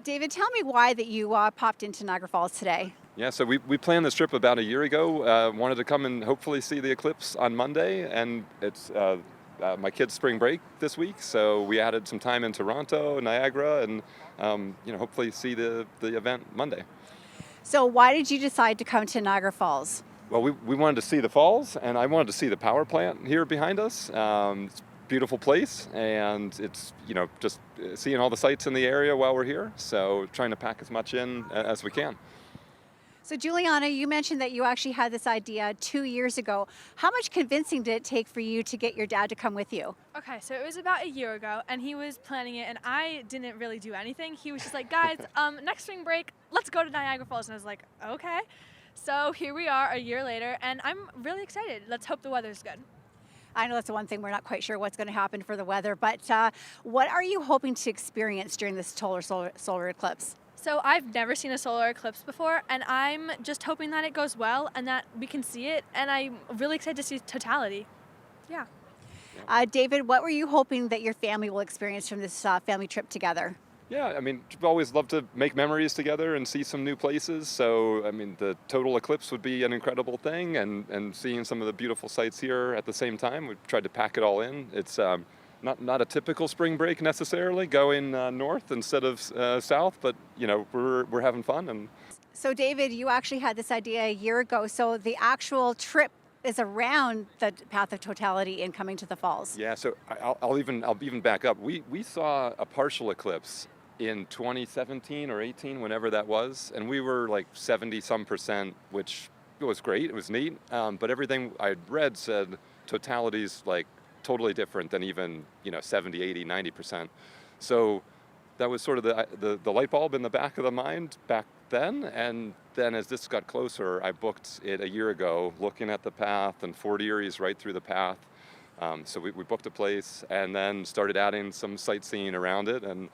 David, tell me why that you popped into Niagara Falls today. Yeah, so we planned this trip about a year ago. Wanted to come and hopefully see the eclipse on Monday, and it's my kids' spring break this week, so we added some time in Toronto, Niagara, and hopefully see the event Monday. So, why did you decide to come to Niagara Falls? Well, we wanted to see the falls, and I wanted to see the power plant here behind us. It's a beautiful place, and it's just seeing all the sights in the area while we're here. So trying to pack as much in as we can. So, Juliana, you mentioned that you actually had this idea 2 years ago. How much convincing did it take for you to get your dad to come with you? Okay, so it was about a year ago, and he was planning it, and I didn't really do anything. He was just like, guys, next spring break, let's go to Niagara Falls. And I was like, okay. So here we are a year later, and I'm really excited. Let's hope the weather's good. I know that's the one thing we're not quite sure what's going to happen for the weather, but what are you hoping to experience during this solar eclipse? So I've never seen a solar eclipse before, and I'm just hoping that it goes well and that we can see it, and I'm really excited to see totality. Yeah. David, what were you hoping that your family will experience from this family trip together? Yeah, I mean, we've always loved to make memories together and see some new places. So, I mean, the total eclipse would be an incredible thing, and seeing some of the beautiful sights here at the same time. We've tried to pack it all in. It's not a typical spring break necessarily, going north instead of south, but we're having fun. And So, David, you actually had this idea a year ago. So, the actual trip is around the path of totality in coming to the falls. yeah, so I'll even back up. We saw a partial eclipse in 2017 or 18, whenever that was, and we were like 70 some percent, which was great. It was neat, but everything I'd read said totality's like totally different than even 70, 80, 90%. So that was sort of the light bulb in the back of the mind back then. And then as this got closer, I booked it a year ago, looking at the path and Fort Erie's right through the path. So we booked a place and then started adding some sightseeing around it. And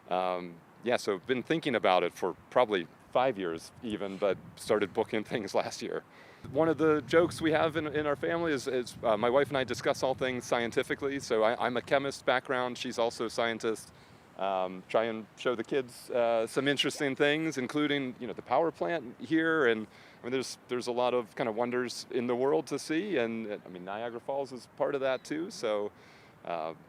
so I've been thinking about it for probably 5 years even, but started booking things last year. One of the jokes we have in our family is my wife and I discuss all things scientifically. So I'm a chemist background. She's also a scientist. Try and show the kids some interesting things, including the power plant here, and I mean there's a lot of kind of wonders in the world to see, and I mean Niagara Falls is part of that too. So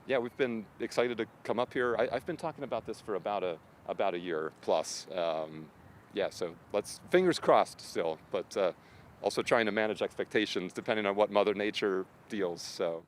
we've been excited to come up here. I've been talking about this for about a year plus. So let's fingers crossed still, but also trying to manage expectations depending on what Mother Nature deals. So.